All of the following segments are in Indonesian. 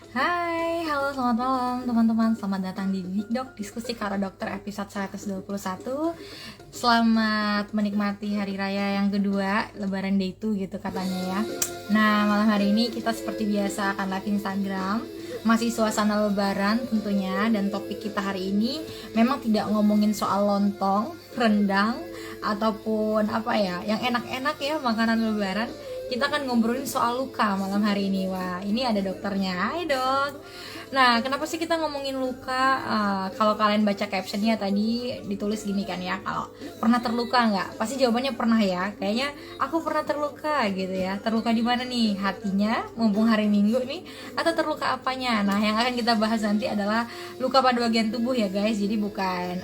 Hai, halo selamat malam teman-teman. Selamat datang di Dikdok, diskusi Karo Dokter episode 121. Selamat menikmati hari raya yang kedua, Lebaran Day 2 gitu katanya ya. Nah, malam hari ini kita seperti biasa akan live Instagram. Masih suasana Lebaran tentunya, dan topik kita hari ini memang tidak ngomongin soal lontong, rendang, ataupun apa ya, yang enak-enak ya makanan Lebaran. Kita akan ngobrolin soal luka malam hari ini. Wah, ini ada dokternya. Hai dok. Nah, kenapa sih kita ngomongin luka? Kalau kalian baca captionnya tadi ditulis gini kan ya, kalau pernah terluka nggak? Pasti jawabannya pernah ya. Kayaknya aku pernah terluka gitu ya. Terluka di mana nih? Hatinya, mumpung hari Minggu nih, atau terluka apanya? Nah, yang akan kita bahas nanti adalah luka pada bagian tubuh ya guys. Jadi bukan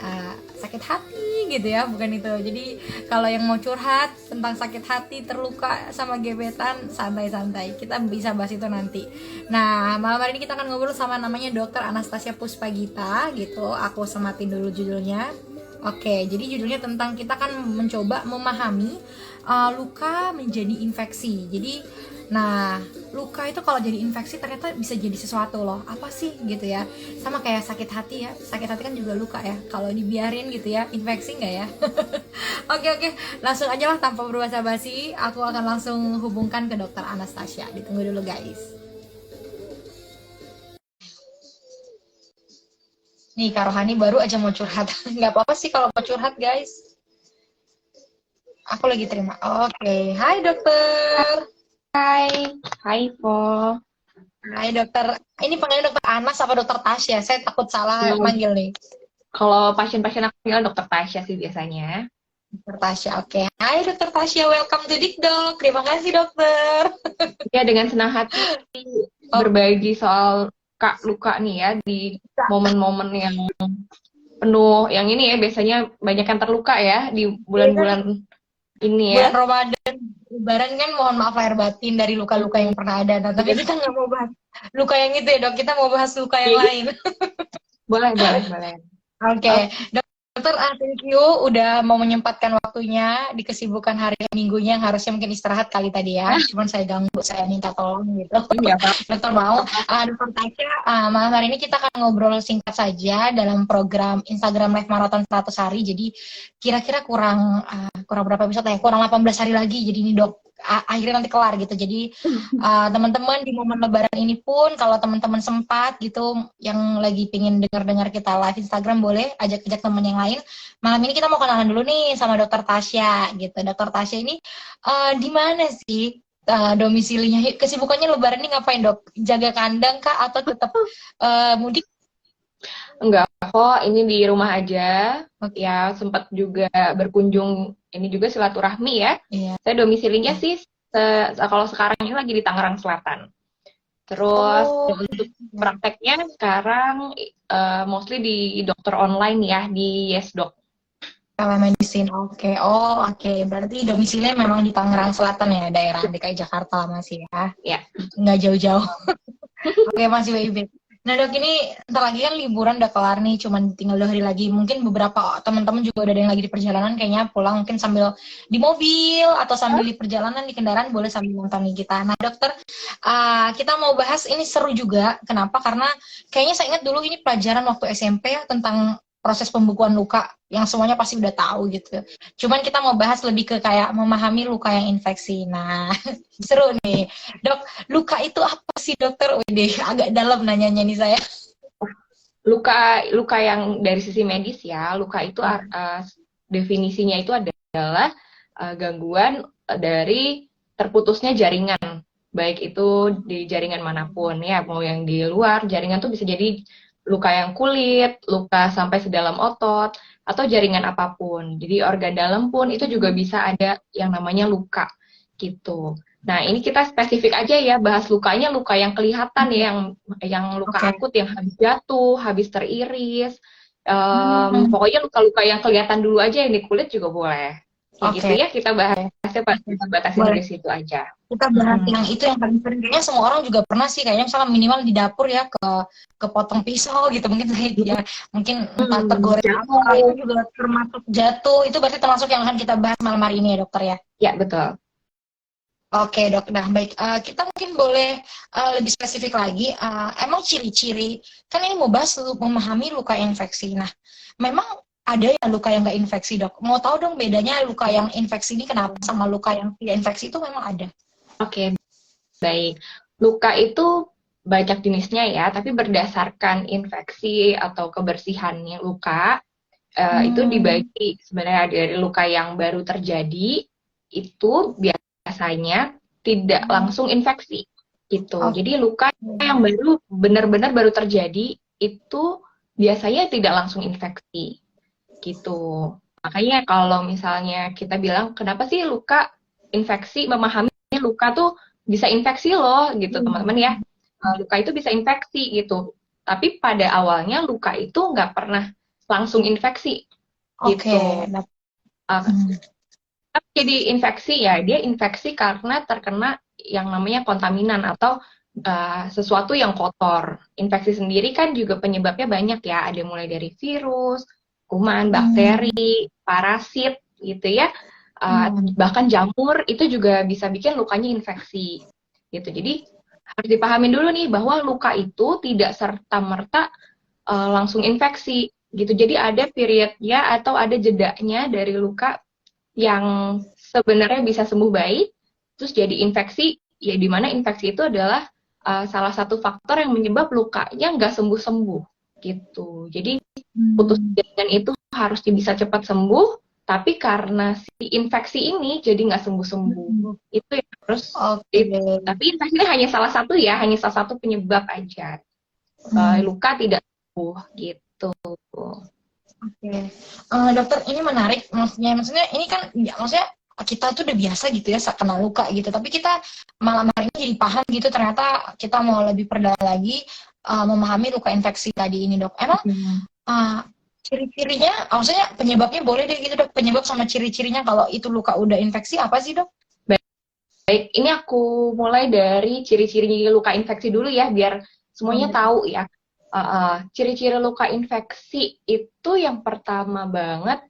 sakit hati gitu ya, bukan itu. Jadi kalau yang mau curhat tentang sakit hati, terluka sama gebetan, santai-santai. Kita bisa bahas itu nanti. Nah, malam hari ini kita akan ngobrol sama namanya Dokter Anastasia Puspagita gitu. Aku sematin dulu judulnya. Oke, jadi judulnya tentang kita kan mencoba memahami luka menjadi infeksi. Jadi, nah, luka itu kalau jadi infeksi ternyata bisa jadi sesuatu loh. Apa sih gitu ya? Sama kayak sakit hati ya. Sakit hati kan juga luka ya. Kalau dibiarin gitu ya, infeksi nggak ya? Oke, langsung aja lah tanpa berbasa-basi. Aku akan langsung hubungkan ke Dokter Anastasia. Ditunggu dulu guys. Nih, Kak Rohani baru aja mau curhat. Nggak apa-apa sih kalau mau curhat, guys. Aku lagi terima. Oke. Hai, dokter. Hai, hai Po. Hai, dokter. Ini panggilnya dokter Anas apa dokter Tasya? Saya takut salah Hmm, manggil nih. Kalau pasien-pasien aku tinggal dokter Tasya sih biasanya. Dokter Tasya, oke. Hai, dokter Tasya. Welcome to Dikdok. Terima kasih, dokter. Ya dengan senang hati Oh, berbagi soal kak luka nih ya di momen-momen yang penuh yang ini ya biasanya banyak yang terluka ya di ini kan bulan-bulan ini ya. bulan Ramadan. Lebaran kan mohon maaf lahir batin dari luka-luka Hmm, yang pernah ada. Nah, tapi iya. kita nggak mau bahas luka yang itu ya, dok. Kita mau bahas luka yang lain. Boleh, boleh, boleh. Oke, Oke, dokter, thank you udah mau menyempatkan waktunya di kesibukan hari Minggunya yang harusnya mungkin istirahat kali tadi ya. Cuman saya ganggu, saya minta tolong gitu. nggak apa-apa. Dokter mau, dokter Tasya, malam hari ini kita akan ngobrol singkat saja dalam program Instagram Live Marathon 100 hari. Jadi kira-kira kurang berapa episode ya? Kurang 18 hari lagi. Jadi ini dok, akhirnya nanti kelar gitu. Jadi teman-teman di momen lebaran ini pun kalau teman-teman sempat gitu yang lagi pingin dengar-dengar kita live Instagram, boleh ajak-ajak teman yang lain. Malam ini kita mau kenalan dulu nih sama dokter Tasya gitu. Dokter Tasya ini di mana sih domisilinya? Kesibukannya lebaran ini ngapain, dok? Jaga kandang kah atau tetap mudik? Enggak kok, ini di rumah aja. Oke. Ya, sempat juga berkunjung, ini juga silaturahmi ya. Iya. Saya domisilinya sih, kalau sekarang ini lagi di Tangerang Selatan. Terus Oh, untuk prakteknya sekarang mostly di dokter online ya, di YesDoc. telemedicine. Oke. Oh, oke. Berarti domisilinya memang di Tangerang Selatan ya, daerah DKI Jakarta lah masih ya. Ya, Nggak jauh-jauh. Oke, masih WIB. Nah dok, ini ntar lagi kan liburan udah kelar nih, cuman tinggal 2 hari lagi. Mungkin beberapa teman-teman juga udah ada yang lagi di perjalanan, kayaknya pulang mungkin sambil di mobil atau sambil di perjalanan di kendaraan, boleh sambil nonton nih kita. Nah dokter, kita mau bahas ini seru juga. Kenapa? Karena kayaknya saya ingat dulu ini pelajaran waktu SMP ya tentang proses pembekuan luka yang semuanya pasti udah tahu gitu. Cuman kita mau bahas lebih ke kayak memahami luka yang infeksi. Nah, seru nih. Dok, luka itu apa sih dokter? Wih, agak dalam nanyanya nih saya. luka luka yang dari sisi medis ya, luka itu definisinya itu adalah gangguan dari terputusnya jaringan, baik itu di jaringan manapun ya, mau yang di luar jaringan tuh bisa jadi luka yang kulit, luka sampai sedalam otot, atau jaringan apapun. Jadi organ dalam pun itu juga bisa ada yang namanya luka gitu. Nah, ini kita spesifik aja ya, bahas lukanya, luka yang kelihatan ya, yang luka Oke. akut yang habis jatuh, habis teriris. Hmm, Pokoknya luka-luka yang kelihatan dulu aja yang di kulit juga boleh. Kayak gitu oke. ya, kita bahasnya pasti batasin Boleh. di situ aja. Kita bahas Mm-mm. yang itu yang paling sering. Kayaknya semua orang juga pernah sih, kayaknya misalnya minimal di dapur ya kepotong pisau gitu. Mungkin saya ya, mungkin entah tergores apa, itu Jatuh. juga termasuk jatuh. Itu berarti termasuk yang akan kita bahas malam hari ini ya dokter ya. Ya, betul. Oke dok, nah baik, kita mungkin boleh lebih spesifik lagi, emang ciri-ciri, kan ini mau bahas memahami luka infeksi, nah memang ada ya luka yang nggak infeksi dok, mau tahu dong bedanya luka yang infeksi ini kenapa sama luka yang tidak infeksi itu memang ada? Oke, baik. Luka itu banyak jenisnya ya, tapi berdasarkan infeksi atau kebersihannya luka, itu dibagi sebenarnya dari luka yang baru terjadi, itu biasanya tidak langsung infeksi, gitu. Oke. Jadi luka yang baru benar-benar baru terjadi, itu biasanya tidak langsung infeksi, gitu. Makanya kalau misalnya kita bilang, kenapa sih luka infeksi, memahami luka tuh bisa infeksi loh, gitu teman-teman ya. Luka itu bisa infeksi gitu. Tapi pada awalnya luka itu nggak pernah langsung infeksi Oke. gitu. Jadi infeksi ya, dia infeksi karena terkena yang namanya kontaminan atau sesuatu yang kotor. Infeksi sendiri kan juga penyebabnya banyak ya, ada mulai dari virus, kuman, bakteri, parasit gitu ya. Bahkan jamur itu juga bisa bikin lukanya infeksi gitu. Jadi harus dipahami dulu nih bahwa luka itu tidak serta-merta langsung infeksi gitu. Jadi ada periodnya atau ada jedanya dari luka yang sebenarnya bisa sembuh baik, terus jadi infeksi, ya di mana infeksi itu adalah salah satu faktor yang menyebab lukanya nggak sembuh-sembuh gitu. Jadi putus jaringan itu harus bisa cepat sembuh, tapi karena si infeksi ini jadi nggak sembuh-sembuh. Itu yang harus, tapi infeksi ini hanya salah satu ya, hanya salah satu penyebab aja. Luka tidak sembuh gitu. Oke. Dokter ini menarik, maksudnya ini kan ya, maksudnya kita tuh udah biasa gitu ya kena luka gitu, tapi kita malam hari ini jadi paham gitu, ternyata kita mau lebih perdalam lagi memahami luka infeksi tadi ini dok. Emang ciri-cirinya, maksudnya penyebabnya boleh deh gitu dok, penyebab sama ciri-cirinya kalau itu luka udah infeksi apa sih dok? Baik, ini aku mulai dari ciri-ciri luka infeksi dulu ya, biar semuanya tahu ya. Ciri-ciri luka infeksi itu yang pertama banget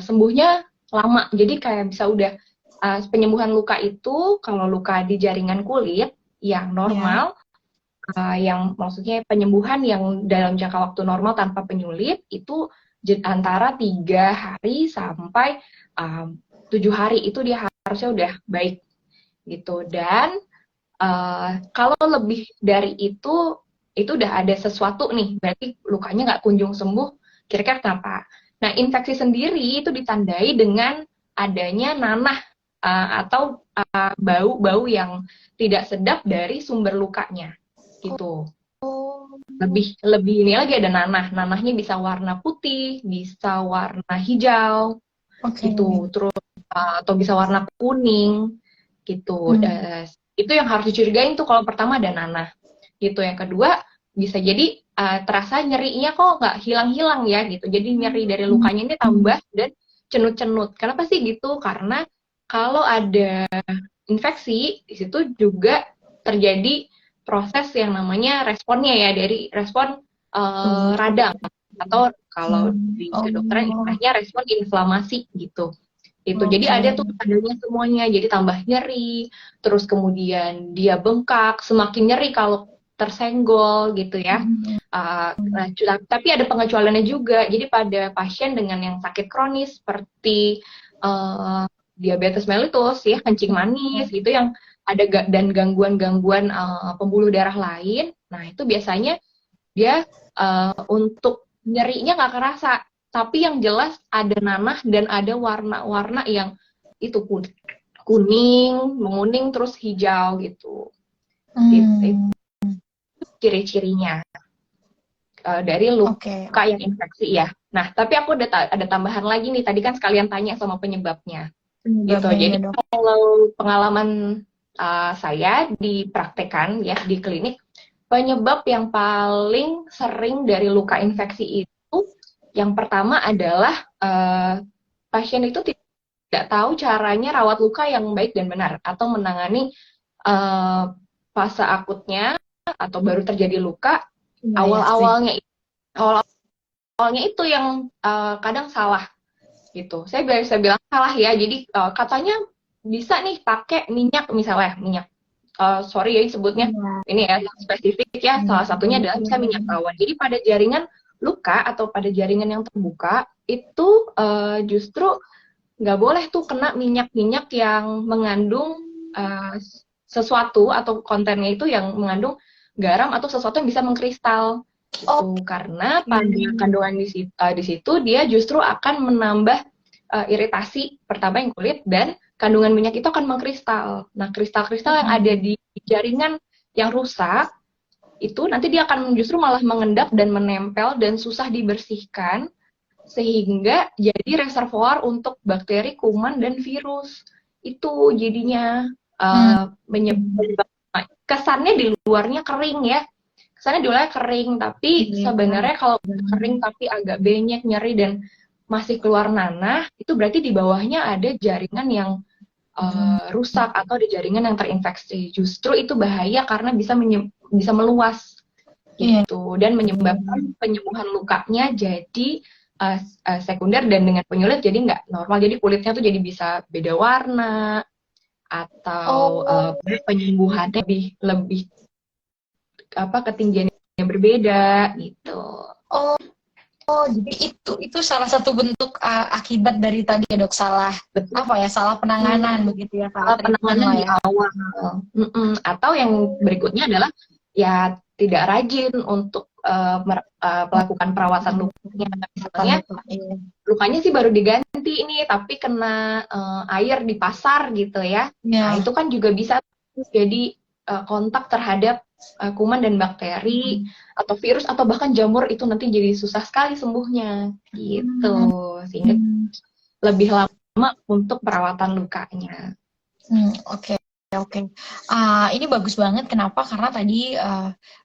sembuhnya lama. Jadi kayak bisa udah penyembuhan luka itu kalau luka di jaringan kulit yang normal, yang maksudnya penyembuhan yang dalam jangka waktu normal tanpa penyulit itu antara 3 hari sampai 7 hari itu dia harusnya udah baik gitu. Dan kalau lebih dari itu udah ada sesuatu nih, berarti lukanya nggak kunjung sembuh, kira-kira kenapa? Nah, infeksi sendiri itu ditandai dengan adanya nanah atau bau-bau yang tidak sedap dari sumber lukanya, gitu. Lebih ini lagi ada nanah, nanahnya bisa warna putih, bisa warna hijau, gitu, terus atau bisa warna kuning, gitu. Itu yang harus dicurigain tuh kalau pertama ada nanah, gitu. Yang kedua bisa jadi terasa nyerinya kok nggak hilang-hilang ya gitu. Jadi nyeri dari lukanya ini tambah dan cenut-cenut. Kenapa sih gitu? Karena kalau ada infeksi di situ juga terjadi proses yang namanya responnya ya, dari respon radang atau kalau di kedokteran istilahnya respon inflamasi gitu. Itu jadi ada tuh tandanya semuanya, jadi tambah nyeri, terus kemudian dia bengkak, semakin nyeri kalau tersenggol gitu ya. Tapi ada pengecualiannya juga. Jadi pada pasien dengan yang sakit kronis seperti diabetes mellitus ya, kencing manis gitu, yang ada dan gangguan-gangguan pembuluh darah lain, nah itu biasanya dia untuk nyerinya nggak kerasa, tapi yang jelas ada nanah dan ada warna-warna yang itu kuning, menguning, terus hijau gitu. Itu ciri-cirinya dari luka yang infeksi ya. Nah, tapi aku ada tambahan lagi nih. Tadi kan sekalian tanya sama penyebabnya. Gitu. Jadi kalau pengalaman saya dipraktekan ya di klinik, penyebab yang paling sering dari luka infeksi itu, yang pertama adalah pasien itu tidak tahu caranya rawat luka yang baik dan benar, atau menangani fase akutnya atau baru terjadi luka awal-awalnya itu yang kadang salah gitu. Saya bilang salah ya. Jadi katanya bisa nih pakai minyak misalnya, minyak sorry ya sebutnya Iya. ini ya yang spesifik ya, salah satunya adalah bisa minyak tawon. Jadi pada jaringan luka atau pada jaringan yang terbuka itu justru nggak boleh tuh kena minyak-minyak yang mengandung sesuatu atau kontennya itu yang mengandung garam atau sesuatu yang bisa mengkristal Oh, itu, karena pada kandungan di situ dia justru akan menambah iritasi pertama yang kulit, dan kandungan minyak itu akan mengkristal. Nah, kristal-kristal yang ada di jaringan yang rusak itu nanti dia akan justru malah mengendap dan menempel dan susah dibersihkan, sehingga jadi reservoir untuk bakteri, kuman, dan virus. Itu jadinya menyebabkan kesannya di luarnya kering ya. Kesannya di luarnya kering, tapi sebenarnya kalau kering tapi agak benyek, nyeri, dan masih keluar nanah, itu berarti di bawahnya ada jaringan yang rusak atau ada jaringan yang terinfeksi. Justru itu bahaya karena bisa meluas gitu dan menyebabkan penyembuhan lukanya jadi sekunder, dan dengan penyulit jadi nggak normal. Jadi kulitnya tuh jadi bisa beda warna atau penyembuhannya lebih ketinggiannya berbeda gitu. Oh, jadi itu salah satu bentuk akibat dari tadi ya dok, salah Betul. salah penanganan begitu ya, salah Penanganan di ya. awal. Atau yang berikutnya adalah ya tidak rajin untuk melakukan perawatan lukanya. Misalnya lukanya sih baru diganti ini, tapi kena air di pasar gitu ya. Nah, itu kan juga bisa jadi kontak terhadap kuman dan bakteri atau virus atau bahkan jamur, itu nanti jadi susah sekali sembuhnya gitu, sehingga lebih lama untuk perawatan lukanya. Oke. Ini bagus banget. Kenapa? Karena tadi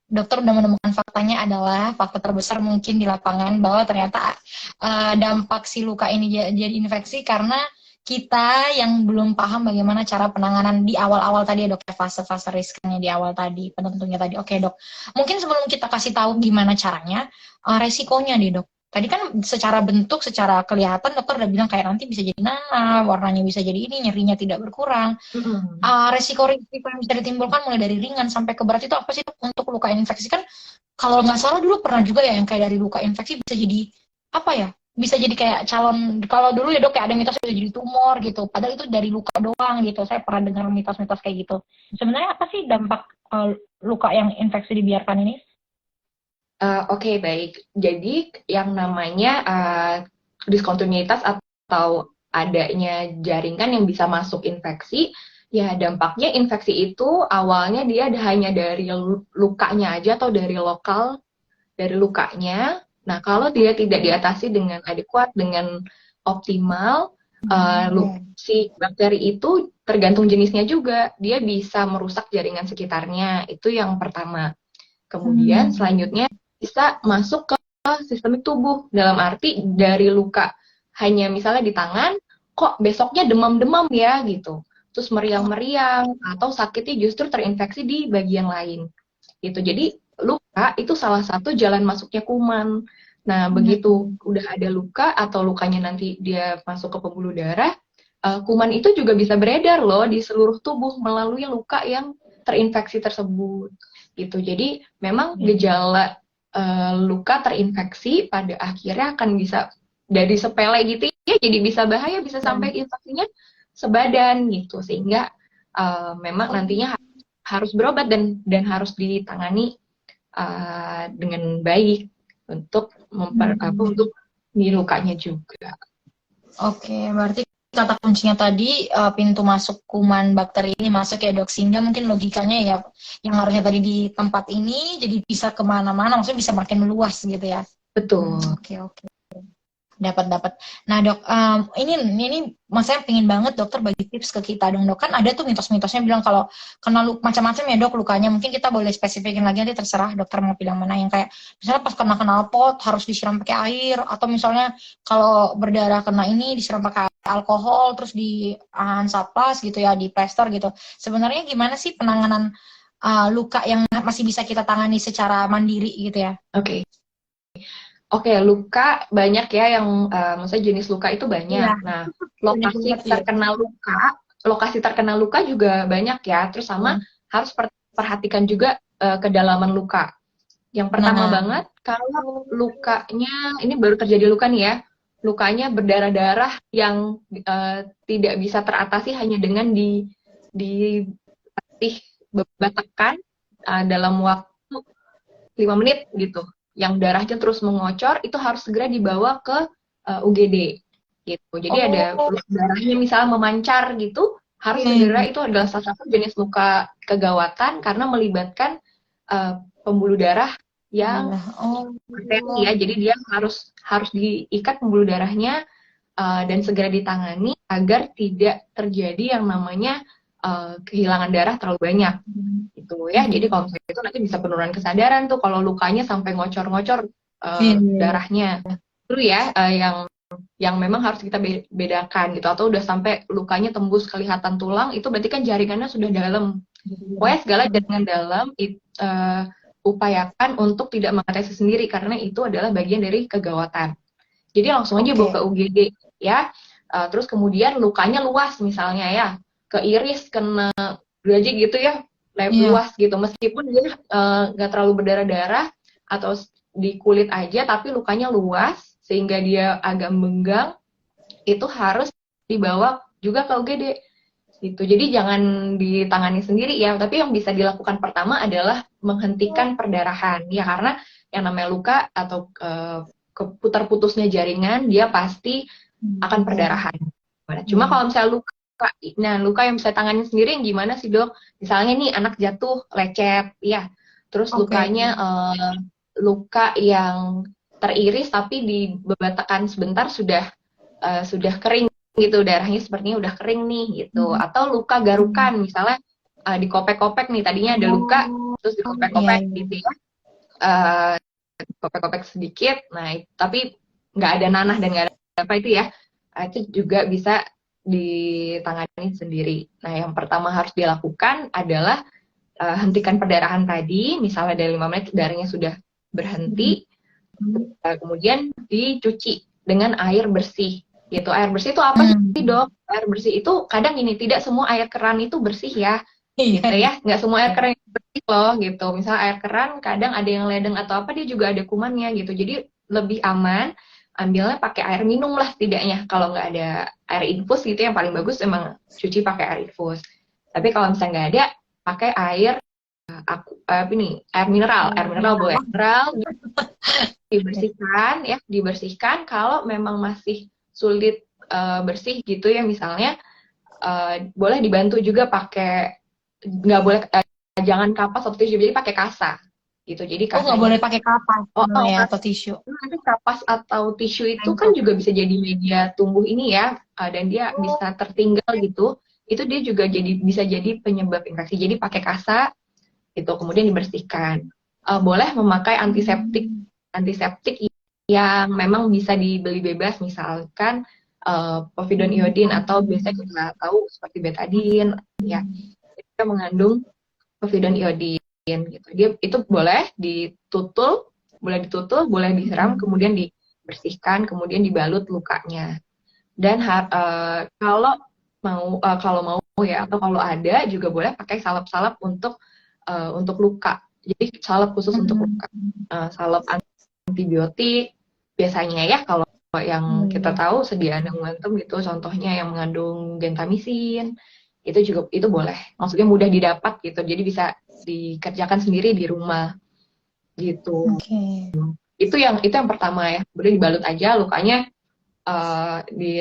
dokter udah menemukan faktanya adalah fakta terbesar mungkin di lapangan bahwa ternyata dampak si luka ini jadi infeksi karena kita yang belum paham bagaimana cara penanganan di awal-awal tadi ya dok, fase-fase risikonya di awal tadi, penentunya tadi. Oke dok, mungkin sebelum kita kasih tahu gimana caranya, resikonya nih dok. Tadi kan secara bentuk, secara kelihatan dokter udah bilang kayak nanti bisa jadi nanah, warnanya bisa jadi ini, nyerinya tidak berkurang. Resiko-resiko yang bisa ditimbulkan mulai dari ringan sampai ke berat itu apa sih dok? Untuk luka infeksi kan kalau nggak salah dulu pernah juga ya yang kayak dari luka infeksi bisa jadi apa ya? Bisa jadi kayak calon, kalau dulu ya dok kayak ada mitos bisa jadi tumor gitu. Padahal itu dari luka doang gitu. Saya pernah dengar mitos-mitos kayak gitu. Sebenarnya apa sih dampak luka yang infeksi dibiarkan ini? Oke, baik. Jadi yang namanya diskontinuitas atau adanya jaringan yang bisa masuk infeksi, ya dampaknya infeksi itu awalnya dia hanya dari lukanya aja atau dari lokal dari lukanya. Nah, kalau dia tidak diatasi dengan adekuat, dengan optimal, si bakteri itu tergantung jenisnya juga, dia bisa merusak jaringan sekitarnya. Itu yang pertama. Kemudian selanjutnya bisa masuk ke sistemik tubuh, dalam arti dari luka hanya misalnya di tangan, kok besoknya demam-demam ya gitu, terus meriang-meriang atau sakitnya justru terinfeksi di bagian lain gitu. Jadi luka itu salah satu jalan masuknya kuman. Nah, begitu udah ada luka atau lukanya nanti dia masuk ke pembuluh darah, kuman itu juga bisa beredar loh di seluruh tubuh melalui luka yang terinfeksi tersebut gitu. Jadi memang gejala luka terinfeksi pada akhirnya akan bisa dari sepele gitu ya, jadi bisa bahaya, bisa sampai infeksinya sebadan gitu, sehingga memang nantinya harus berobat dan harus ditangani dengan baik untuk untuk di lukanya juga. Oke, berarti kata kuncinya tadi pintu masuk kuman bakteri ini masuk ya dok, sehingga mungkin logikanya ya yang harusnya tadi di tempat ini jadi bisa kemana-mana, maksudnya bisa makin meluas gitu ya. Betul. Oke. Dapat. Nah dok, ini saya pengen banget dokter bagi tips ke kita dong dok. Kan ada tuh mitos-mitosnya bilang kalau kena macam-macam ya dok lukanya. Mungkin kita boleh spesifikin lagi, nanti terserah dokter mau bilang mana. Yang kayak misalnya pas kena knalpot harus disiram pakai air, atau misalnya kalau berdarah kena ini disiram pakai alkohol, terus di hansaplast gitu ya, di plester gitu. Sebenarnya gimana sih penanganan luka yang masih bisa kita tangani secara mandiri gitu ya? Oke, luka banyak ya yang maksudnya jenis luka itu banyak. Nah, lokasi terkena luka lokasi terkena luka juga banyak ya. Terus sama harus perhatikan juga kedalaman luka. Yang pertama banget, kalau lukanya, ini baru terjadi luka nih ya, lukanya berdarah-darah yang tidak bisa teratasi hanya dengan dilatih batakan dalam waktu 5 menit gitu. Yang darahnya terus mengocor, itu harus segera dibawa ke UGD gitu. Jadi ada darahnya misalnya memancar gitu, harus segera, itu adalah salah satu jenis luka kegawatan karena melibatkan pembuluh darah yang arteri ya. Jadi dia harus diikat pembuluh darahnya dan segera ditangani agar tidak terjadi yang namanya kehilangan darah terlalu banyak gitu ya. Jadi kalau misalnya itu nanti bisa penurunan kesadaran tuh kalau lukanya sampai ngocor-ngocor darahnya. Itu ya yang memang harus kita bedakan gitu. Atau udah sampai lukanya tembus kelihatan tulang, itu berarti kan jaringannya sudah dalam. Pokoknya segala jaringan dalam upayakan untuk tidak mengatasi sendiri karena itu adalah bagian dari kegawatan. Jadi langsung aja bawa ke UGD ya. Terus kemudian lukanya luas misalnya ya, ke iris, kena gaji gitu ya, luas gitu. Meskipun dia nggak terlalu berdarah-darah atau di kulit aja, tapi lukanya luas sehingga dia agak menggang, itu harus dibawa juga ke UGD. Gitu. Jadi jangan ditangani sendiri ya, tapi yang bisa dilakukan pertama adalah menghentikan perdarahan ya, karena yang namanya luka atau putar-putusnya jaringan dia pasti akan perdarahan. Cuma kalau misalnya luka yang bisa tangani sendiri yang gimana sih dok? Misalnya nih anak jatuh lecet ya, terus lukanya luka yang teriris tapi di bebatakan sebentar sudah kering gitu, darahnya sepertinya udah kering nih gitu. Atau luka garukan misalnya dikopek-kopek nih, tadinya ada luka terus dikopek-kopek gitu ya, kopek-kopek sedikit, nah tapi nggak ada nanah dan nggak ada apa itu ya, itu juga bisa ditangani sendiri. Nah yang pertama harus dilakukan adalah hentikan perdarahan tadi, misalnya dari 5 menit darahnya sudah berhenti, kemudian dicuci dengan air bersih gitu. Air bersih itu apa sih dok? Air bersih itu kadang gini, tidak semua air keran itu bersih ya, gitu ya. Nggak semua air keran itu bersih loh gitu. Misalnya air keran kadang ada yang ledeng atau apa, dia juga ada kumannya gitu. Jadi lebih aman ambilnya pakai air minum lah setidaknya. Kalau nggak ada air infus gitu, yang paling bagus emang cuci pakai air infus. Tapi kalau misalnya nggak ada, pakai air air mineral boleh. Mineral dibersihkan. Kalau memang masih sulit bersih gitu ya, misalnya boleh dibantu juga pakai, nggak boleh jangan kapas atau tisu, jadi pakai kasa gitu. Jadi nggak boleh pakai kapas atau tisu. Nanti kapas atau tisu itu kan juga bisa jadi media tumbuh ini ya, dan dia bisa tertinggal gitu. Itu dia juga bisa jadi penyebab infeksi. Jadi pakai kasa itu kemudian dibersihkan. Boleh memakai antiseptik yang memang bisa dibeli bebas, misalkan povidone iodin atau biasanya kita tahu seperti betadine ya, itu mengandung povidone iodin gitu. Dia itu boleh ditutul, boleh disiram, kemudian dibersihkan, kemudian dibalut lukanya. Dan kalau mau ya, atau kalau ada juga boleh pakai salep-salep untuk luka. Jadi salep khusus untuk luka, salep antibiotik biasanya ya, kalau yang kita tahu sediaan Momentum gitu, contohnya yang mengandung gentamisin, itu boleh. Maksudnya mudah didapat gitu, jadi bisa dikerjakan sendiri di rumah gitu. Itu yang pertama ya, boleh dibalut aja lukanya,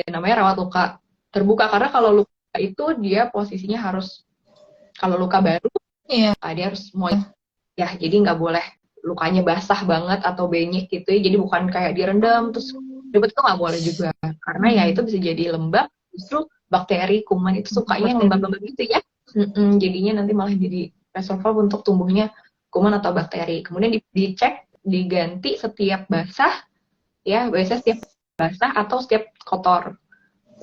namanya rawat luka terbuka, karena kalau luka itu dia posisinya harus, kalau luka baru dia harus moist ya, jadi nggak boleh lukanya basah banget atau benyek gitu ya. Jadi bukan kayak direndam terus ribet, itu nggak boleh juga, karena ya itu bisa jadi lembab. Justru bakteri kuman itu sukanya yang lembab-lembab gitu ya, jadinya nanti malah jadi reservoir untuk tumbuhnya kuman atau bakteri. Kemudian dicek, diganti setiap basah ya, biasanya setiap basah atau setiap kotor,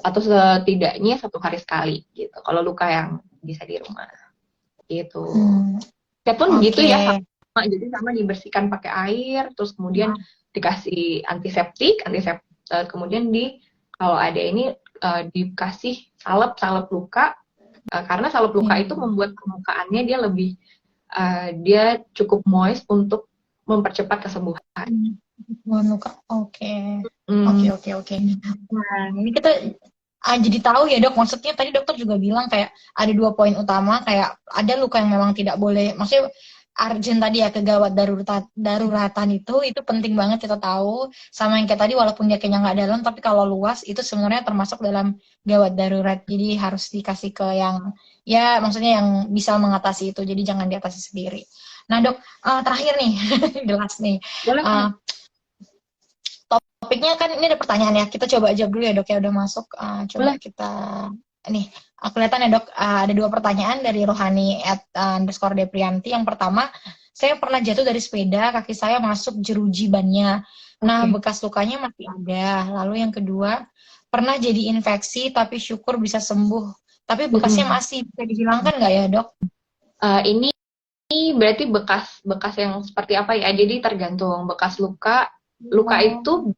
atau setidaknya 1 hari sekali gitu kalau luka yang bisa di rumah gitu. Pun begitu ya, jadi sama dibersihkan pakai air, terus kemudian dikasih antiseptik, kemudian kalau ada ini dikasih salep luka Karena salep luka itu membuat permukaannya dia cukup moist untuk mempercepat kesembuhan. Luka. Oke. Oke. Nah, ini kita jadi tahu ya dok, maksudnya tadi dokter juga bilang kayak ada 2 poin utama, kayak ada luka yang memang tidak boleh, maksudnya urgent tadi ya, kegawat daruratan itu penting banget kita tahu, sama yang kayak tadi walaupun dia kayaknya nggak dalam tapi kalau luas itu sebenarnya termasuk dalam gawat darurat, jadi harus dikasih ke yang ya maksudnya yang bisa mengatasi itu, jadi jangan diatasi sendiri. Nah dok, terakhir nih jelas nih. Boleh. Topiknya kan ini ada pertanyaan ya, kita coba jawab dulu ya dok ya, udah masuk. Coba Boleh. kita nih, kelihatan ya dok, ada 2 pertanyaan dari Rohani @_Deprianti. Yang pertama, saya pernah jatuh dari sepeda, kaki saya masuk jeruji bannya. Nah, bekas lukanya masih ada. Lalu yang kedua, pernah jadi infeksi tapi syukur bisa sembuh. Tapi bekasnya masih bisa dihilangkan nggak ya dok? Ini berarti bekas yang seperti apa ya? Jadi tergantung bekas luka. Luka itu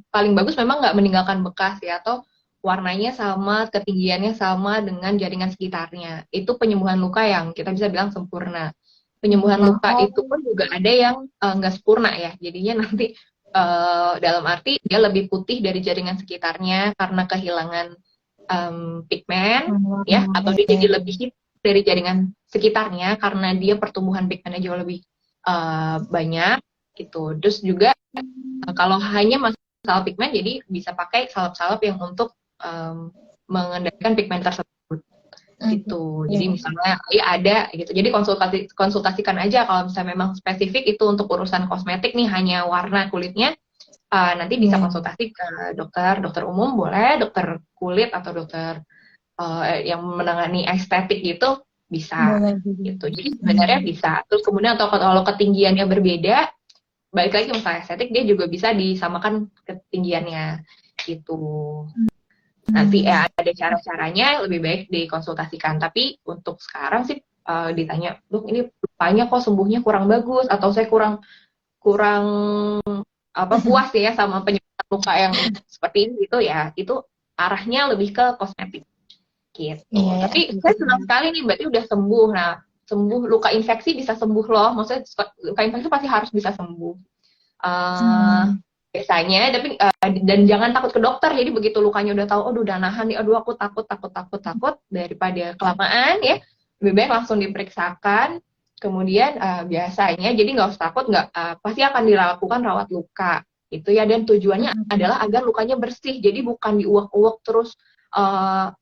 paling bagus memang nggak meninggalkan bekas ya, atau warnanya sama, ketinggiannya sama dengan jaringan sekitarnya. Itu penyembuhan luka yang kita bisa bilang sempurna. Penyembuhan luka itu pun juga ada yang nggak sempurna ya. Jadinya nanti dalam arti dia lebih putih dari jaringan sekitarnya karena kehilangan pigmen ya, atau dia jadi lebih hitam dari jaringan sekitarnya karena dia pertumbuhan pigmennya jauh lebih banyak gitu. Terus juga kalau hanya masalah pigmen, jadi bisa pakai salep-salep yang untuk mengendalikan pigmen tersebut gitu. Jadi misalnya ya ada gitu. Jadi konsultasikan aja kalau misalnya memang spesifik itu untuk urusan kosmetik nih, hanya warna kulitnya, nanti bisa konsultasi ke dokter umum boleh, dokter kulit atau dokter yang menangani estetik gitu bisa gitu. Jadi sebenarnya bisa. Terus kemudian atau kalau ketinggiannya berbeda, balik lagi misalnya estetik, dia juga bisa disamakan ketinggiannya gitu. Nanti ya ada cara-caranya, lebih baik dikonsultasikan. Tapi untuk sekarang sih ditanya, dok ini lukanya kok sembuhnya kurang bagus, atau saya kurang puas ya sama penyembuhan luka yang seperti ini gitu ya, itu arahnya lebih ke kosmetik gitu. Tapi saya senang sekali nih, berarti udah sembuh. Nah, sembuh luka infeksi bisa sembuh loh, maksudnya luka infeksi pasti harus bisa sembuh biasanya. Tapi dan jangan takut ke dokter. Jadi begitu lukanya udah tahu, udah nahan nih, aduh aku takut, daripada kelamaan ya, lebih baik langsung diperiksakan. Kemudian biasanya jadi nggak usah takut, pasti akan dilakukan rawat luka itu ya, dan tujuannya adalah agar lukanya bersih. Jadi bukan diuak-uak terus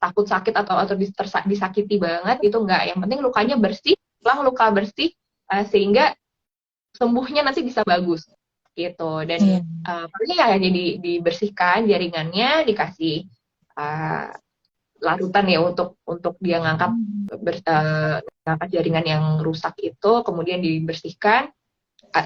takut sakit atau disakiti banget gitu, enggak. Yang penting lukanya bersih, luka bersih, sehingga sembuhnya nanti bisa bagus gitu. Dan paling ya jadi dibersihkan jaringannya, dikasih larutan ya untuk dia ngangkat jaringan yang rusak itu, kemudian dibersihkan,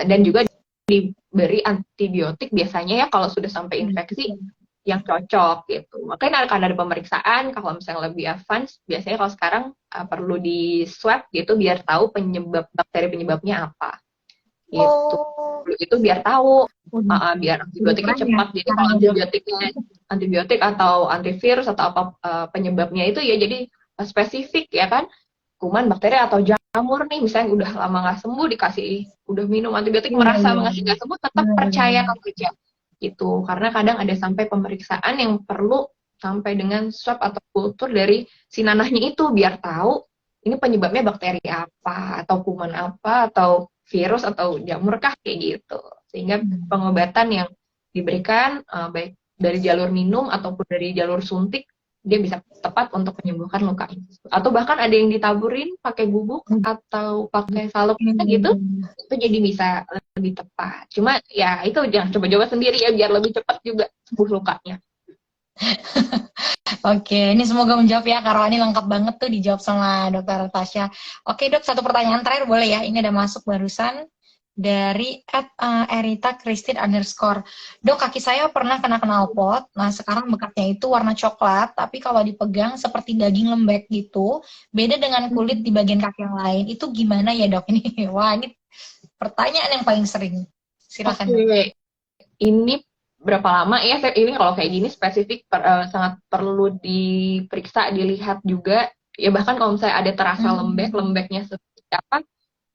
dan juga diberi antibiotik biasanya ya kalau sudah sampai infeksi yang cocok gitu. Makanya akan ada pemeriksaan kalau misalnya lebih advance, biasanya kalau sekarang perlu di swab gitu biar tahu bakteri penyebabnya apa gitu. Itu biar tahu, biar antibiotiknya cepat. Jadi kalau antibiotik atau antivirus atau apa penyebabnya itu ya, jadi spesifik ya kan, kuman, bakteri atau jamur nih misalnya udah lama nggak sembuh, udah minum antibiotik merasa masih nggak sembuh, tetap percaya aja gitu. Karena kadang ada sampai pemeriksaan yang perlu sampai dengan swab atau kultur dari si nanahnya itu biar tahu ini penyebabnya bakteri apa atau kuman apa atau virus atau jamur kah, kayak gitu. Sehingga pengobatan yang diberikan baik dari jalur minum ataupun dari jalur suntik, dia bisa tepat untuk menyembuhkan luka itu. Atau bahkan ada yang ditaburin pakai bubuk atau pakai salep gitu, itu jadi bisa lebih tepat. Cuma ya itu jangan coba-coba sendiri ya, biar lebih cepat juga sembuh lukanya. Oke, ini semoga menjawab ya, karena ini lengkap banget tuh dijawab sama dokter Tasya. Oke dok, satu pertanyaan terakhir boleh ya, ini ada masuk barusan dari @erita Christine _ Dok, kaki saya pernah kena knalpot. Nah, sekarang bekasnya itu warna coklat, tapi kalau dipegang seperti daging lembek gitu. Beda dengan kulit di bagian kaki yang lain. Itu gimana ya dok ini? Wah, ini pertanyaan yang paling sering. Silakan. Oke. Ini berapa lama ya? Ini kalau kayak gini spesifik sangat perlu diperiksa, dilihat juga ya bahkan kalau misalnya ada terasa lembek, Hmm. lembeknya seperti apa,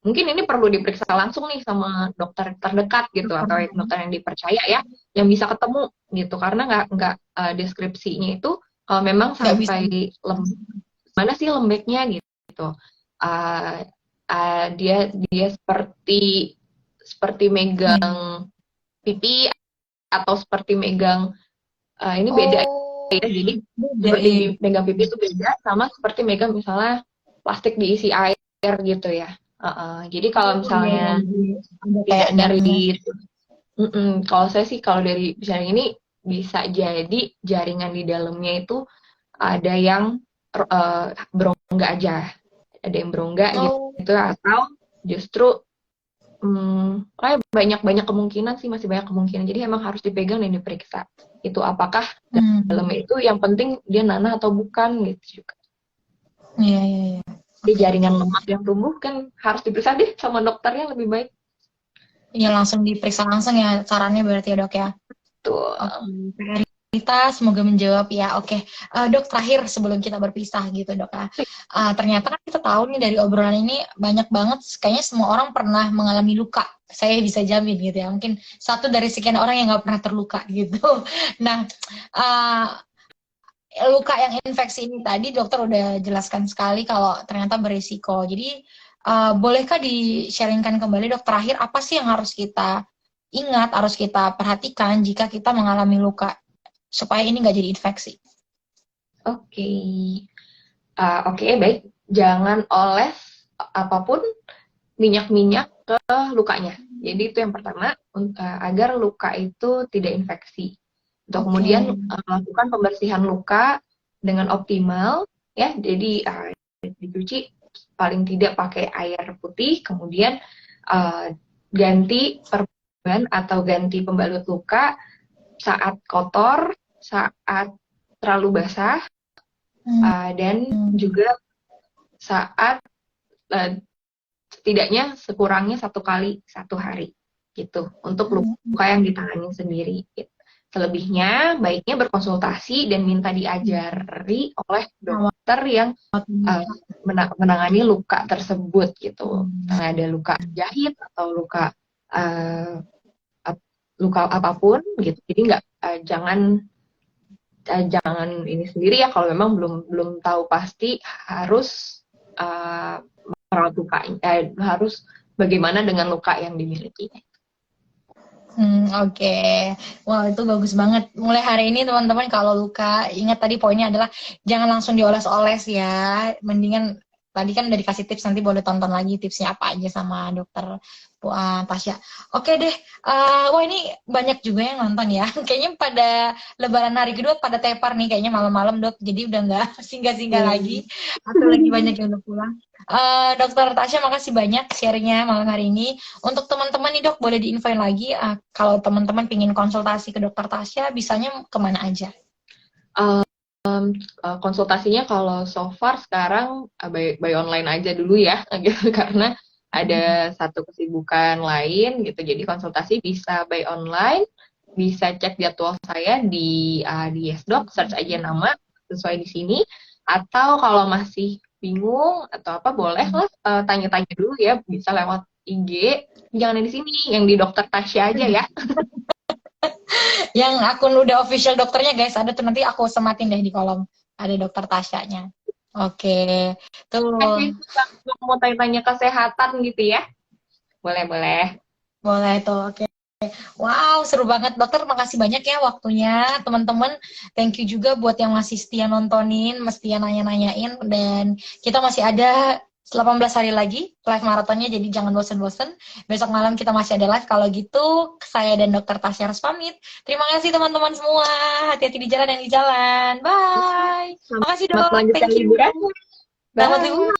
mungkin ini perlu diperiksa langsung nih sama dokter terdekat gitu atau dokter yang dipercaya ya, yang bisa ketemu gitu, karena deskripsinya itu kalau memang Nggak bisa. sampai mana sih lembeknya gitu. Uh, dia seperti seperti Hmm. megang pipi atau seperti megang ini beda Oh, ya. Jadi beda seperti ya. megang pipi itu beda sama seperti megang misalnya plastik diisi air gitu ya. Jadi kalau Oh iya, iya, misalnya iya. Ada kayak tidak darahnya. dari kalau saya sih kalau dari misalnya ini bisa jadi jaringan di dalamnya itu ada yang berongga aja, ada yang berongga Oh. gitu atau justru kayak banyak kemungkinan sih, masih banyak kemungkinan. Jadi emang harus dipegang dan diperiksa. Itu apakah Hmm. dalamnya itu yang penting dia nanah atau bukan gitu juga. Iya, iya, iya. Di Oke, oke. jaringan lemak yang tumbuh kan harus diperiksa deh sama dokternya lebih baik. Iya, langsung diperiksa langsung ya caranya berarti ya dok ya. Tuh. Oke, PR kita semoga menjawab ya. Oke, dok terakhir sebelum kita berpisah gitu dok ya. Ternyata kan kita tahu nih dari obrolan ini banyak banget, kayaknya semua orang pernah mengalami luka. Saya bisa jamin gitu ya. Mungkin satu dari sekian orang yang nggak pernah terluka gitu. Nah, uh, luka yang infeksi ini tadi dokter udah jelaskan sekali kalau ternyata berisiko. Jadi bolehkah di-sharingkan kembali dok terakhir apa sih yang harus kita ingat, harus kita perhatikan jika kita mengalami luka supaya ini nggak jadi infeksi? Oke. Oke, baik. Jangan oles apapun minyak-minyak ke lukanya. Jadi itu yang pertama, agar luka itu tidak infeksi. Untuk Oke. kemudian lakukan pembersihan luka dengan optimal, ya. Jadi dicuci paling tidak pakai air putih, kemudian ganti perban atau ganti pembalut luka saat kotor, saat terlalu basah, Hmm. dan juga saat setidaknya sekurangnya 1 kali 1 hari gitu untuk luka yang ditangani sendiri. Gitu. Selebihnya baiknya berkonsultasi dan minta diajari oleh dokter yang uh, menangani luka tersebut gitu. Misalnya ada luka jahit atau uh, luka apapun gitu. Jadi jangan ini sendiri ya, kalau memang belum belum tahu pasti harus merawat luka, harus bagaimana dengan luka yang dimiliki. Oke. Wah, itu bagus banget. Mulai hari ini teman-teman kalau luka, ingat tadi poinnya adalah jangan langsung dioles-oles ya. Mendingan tadi kan udah dikasih tips, nanti boleh tonton lagi tipsnya apa aja sama dokter Tasya. Oke deh. Wah, ini banyak juga yang nonton ya. Kayaknya pada lebaran hari kedua pada tepar nih kayaknya malam-malam, Dok. Jadi udah nggak singgah-singgah lagi atau lagi banyak yang udah pulang. Dokter Tasya makasih banyak sharingnya malam hari ini. Untuk teman-teman nih dok, boleh diinfoin lagi kalau teman-teman pingin konsultasi ke dokter Tasya, bisanya kemana aja? Konsultasinya kalau so far sekarang by online aja dulu ya, gitu, karena ada satu kesibukan lain gitu. Jadi konsultasi bisa by online, bisa cek jadwal saya di YesDoc, search aja nama sesuai di sini. Atau kalau masih bingung atau apa, boleh lah tanya-tanya dulu ya, bisa lewat IG. Jangan di sini, yang di dokter Tasya aja ya. Yang akun udah official dokternya guys, ada tuh nanti aku sematin deh di kolom. Ada dokter Tasyanya. Oke, tuh. Mau tanya-tanya kesehatan gitu ya. Boleh. Boleh tuh, oke. Wow, seru banget dokter. Makasih banyak ya waktunya, teman-teman. Thank you juga buat yang masih setia nontonin, setia nanya-nanyain. Dan kita masih ada 18 hari lagi live maratonnya, jadi jangan bosen-bosen. Besok malam kita masih ada live. Kalau gitu, saya dan dokter Tasya harus pamit. Terima kasih teman-teman semua. Hati-hati di jalan yang di jalan. Bye. Makasih Selamat dok. melanjutkan Thank you. liburan. Selamat Bye. liburan.